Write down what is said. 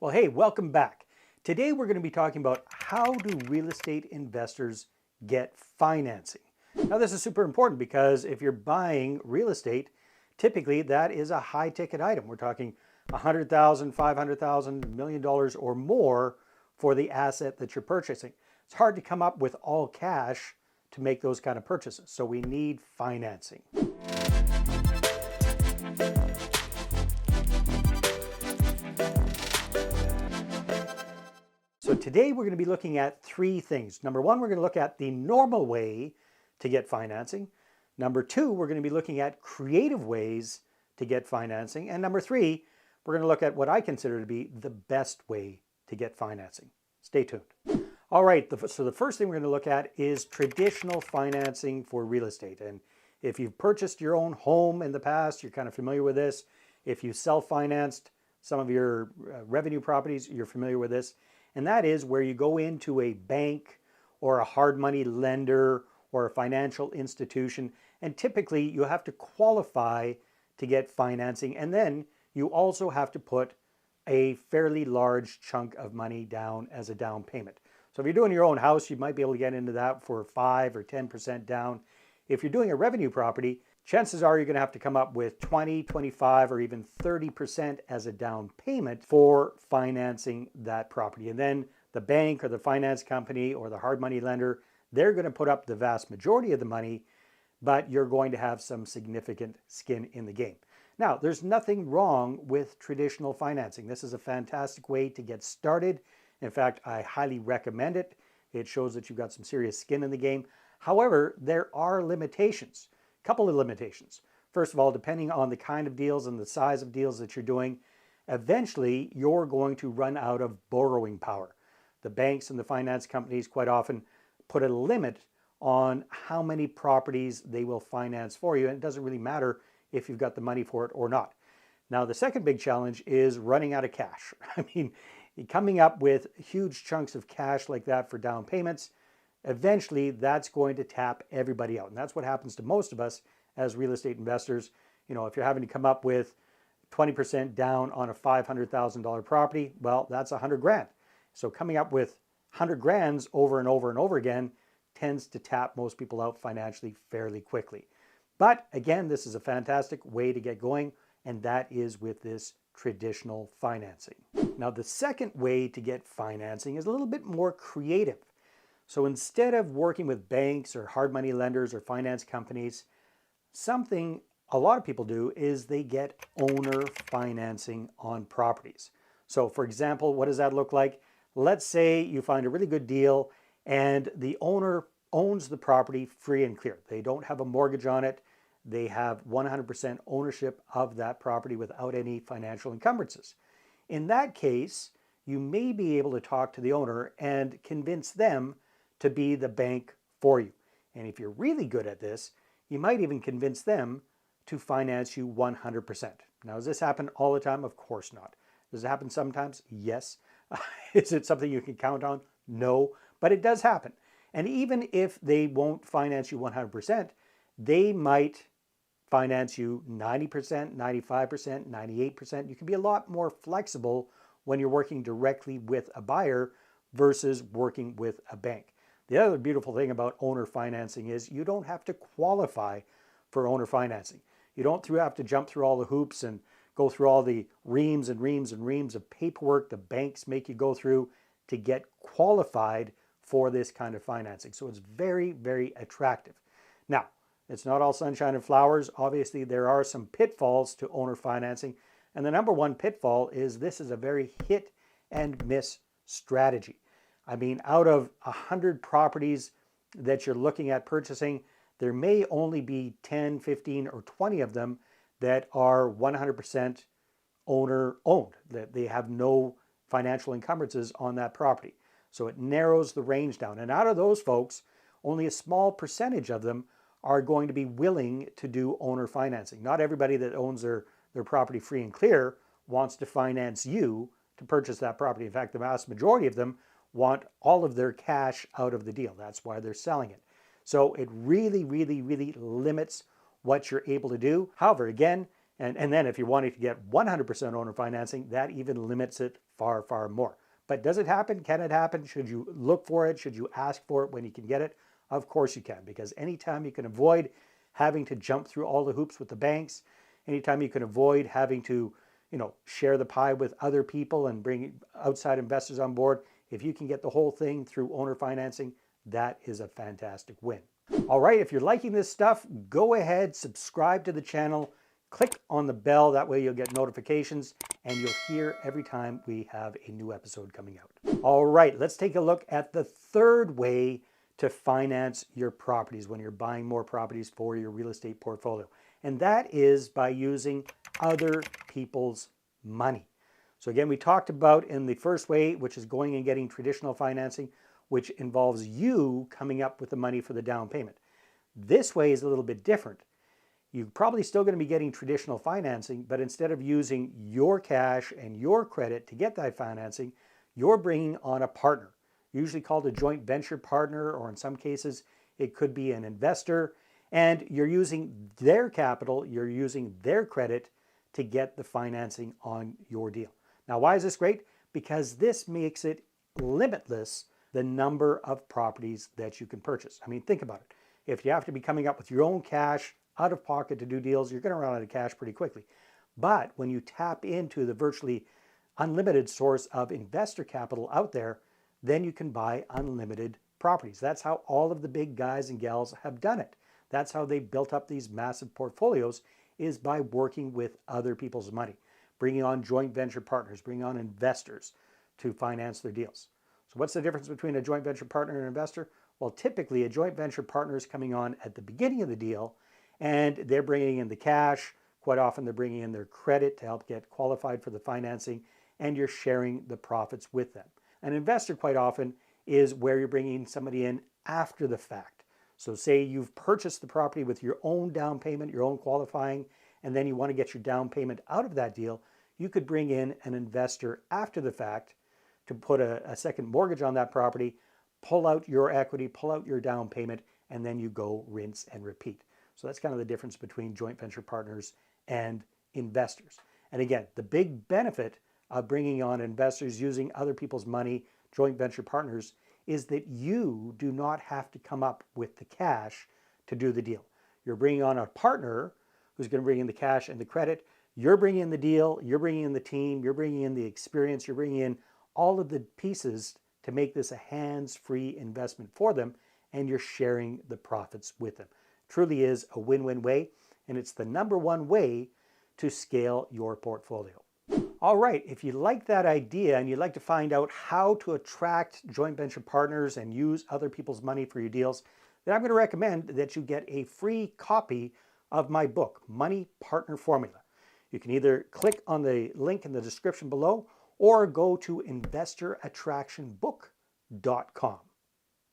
Well, hey, welcome back. Today we're going to be talking about how do real estate investors get financing. Now, this is super important because if you're buying real estate, typically that is a high ticket item. We're talking $100,000, $500,000, $1 million or more for the asset that you're purchasing. It's hard to come up with all cash to make those kind of purchases. So we need financing. So today we're going to be looking at three things. Number one, we're going to look at the normal way to get financing. Number two, we're going to be looking at creative ways to get financing. And number three, we're going to look at what I consider to be the best way to get financing. Stay tuned. All right, so the first thing we're going to look at is traditional financing for real estate. And if you've purchased your own home in the past, you're kind of familiar with this. If you self-financed some of your revenue properties, you're familiar with this. And that is where you go into a bank or a hard money lender or a financial institution, and typically you have to qualify to get financing, and then you also have to put a fairly large chunk of money down as a down payment. So if you're doing your own house, you might be able to get into that for 5 or 10% down. If you're doing a revenue property, chances are you're going to have to come up with 20, 25, or even 30% as a down payment for financing that property. And then the bank or the finance company or the hard money lender, they're going to put up the vast majority of the money, but you're going to have some significant skin in the game. Now, there's nothing wrong with traditional financing. This is a fantastic way to get started. In fact, I highly recommend it. It shows that you've got some serious skin in the game. However, there are limitations. Couple of limitations. First of all, depending on the kind of deals and the size of deals that you're doing, eventually you're going to run out of borrowing power. The banks and the finance companies quite often put a limit on how many properties they will finance for you, and it doesn't really matter if you've got the money for it or not. Now, the second big challenge is running out of cash. I mean, coming up with huge chunks of cash like that for down payments, eventually that's going to tap everybody out. And that's what happens to most of us as real estate investors. You know, if you're having to come up with 20% down on a $500,000 property, well, that's 100 grand. So coming up with 100 grands over and over and over again tends to tap most people out financially fairly quickly. But again, this is a fantastic way to get going, and that is with this traditional financing. Now, the second way to get financing is a little bit more creative. So instead of working with banks or hard money lenders or finance companies, something a lot of people do is they get owner financing on properties. So for example, what does that look like? Let's say you find a really good deal and the owner owns the property free and clear. They don't have a mortgage on it. They have 100% ownership of that property without any financial encumbrances. In that case, you may be able to talk to the owner and convince them to be the bank for you. And if you're really good at this, you might even convince them to finance you 100%. Now, does this happen all the time? Of course not. Does it happen sometimes? Yes. Is it something you can count on? No, but it does happen. And even if they won't finance you 100%, they might finance you 90%, 95%, 98%. You can be a lot more flexible when you're working directly with a buyer versus working with a bank. The other beautiful thing about owner financing is you don't have to qualify for owner financing. You don't have to jump through all the hoops and go through all the reams and reams and reams of paperwork the banks make you go through to get qualified for this kind of financing. So it's very, very attractive. Now, it's not all sunshine and flowers. Obviously, there are some pitfalls to owner financing. And the number one pitfall is this is a very hit and miss strategy. I mean, out of 100 properties that you're looking at purchasing, there may only be 10, 15, or 20 of them that are 100% owner owned, that they have no financial encumbrances on that property. So it narrows the range down. And out of those folks, only a small percentage of them are going to be willing to do owner financing. Not everybody that owns their property free and clear wants to finance you to purchase that property. In fact, the vast majority of them want all of their cash out of the deal. That's why they're selling it. So it really, really, really limits what you're able to do. However, again, and then if you're wanting to get 100% owner financing, that even limits it far, far more. But does it happen? Can it happen? Should you look for it? Should you ask for it when you can get it? Of course you can, because anytime you can avoid having to jump through all the hoops with the banks, anytime you can avoid having to, share the pie with other people and bring outside investors on board, if you can get the whole thing through owner financing, that is a fantastic win. All right, if you're liking this stuff, go ahead, subscribe to the channel, click on the bell, that way you'll get notifications and you'll hear every time we have a new episode coming out. All right, let's take a look at the third way to finance your properties when you're buying more properties for your real estate portfolio. And that is by using other people's money. So again, we talked about in the first way, which is going and getting traditional financing, which involves you coming up with the money for the down payment. This way is a little bit different. You're probably still going to be getting traditional financing, but instead of using your cash and your credit to get that financing, you're bringing on a partner, usually called a joint venture partner, or in some cases, it could be an investor, and you're using their capital, you're using their credit to get the financing on your deal. Now, why is this great? Because this makes it limitless, the number of properties that you can purchase. I mean, think about it. If you have to be coming up with your own cash out of pocket to do deals, you're going to run out of cash pretty quickly. But when you tap into the virtually unlimited source of investor capital out there, then you can buy unlimited properties. That's how all of the big guys and gals have done it. That's how they built up these massive portfolios, is by working with other people's money, bringing on joint venture partners, bringing on investors to finance their deals. So what's the difference between a joint venture partner and an investor? Well, typically a joint venture partner is coming on at the beginning of the deal and they're bringing in the cash. Quite often they're bringing in their credit to help get qualified for the financing, and you're sharing the profits with them. An investor quite often is where you're bringing somebody in after the fact. So say you've purchased the property with your own down payment, your own qualifying, and then you want to get your down payment out of that deal, you could bring in an investor after the fact to put a second mortgage on that property, pull out your equity, pull out your down payment, and then you go rinse and repeat. So that's kind of the difference between joint venture partners and investors. And again, the big benefit of bringing on investors using other people's money, joint venture partners, is that you do not have to come up with the cash to do the deal. You're bringing on a partner who's going to bring in the cash and the credit. You're bringing in the deal, you're bringing in the team, you're bringing in the experience, you're bringing in all of the pieces to make this a hands-free investment for them, and you're sharing the profits with them. Truly is a win-win way, and it's the number one way to scale your portfolio. All right, if you like that idea and you'd like to find out how to attract joint venture partners and use other people's money for your deals, then I'm going to recommend that you get a free copy of my book, Money Partner Formula. You can either click on the link in the description below or go to investorattractionbook.com.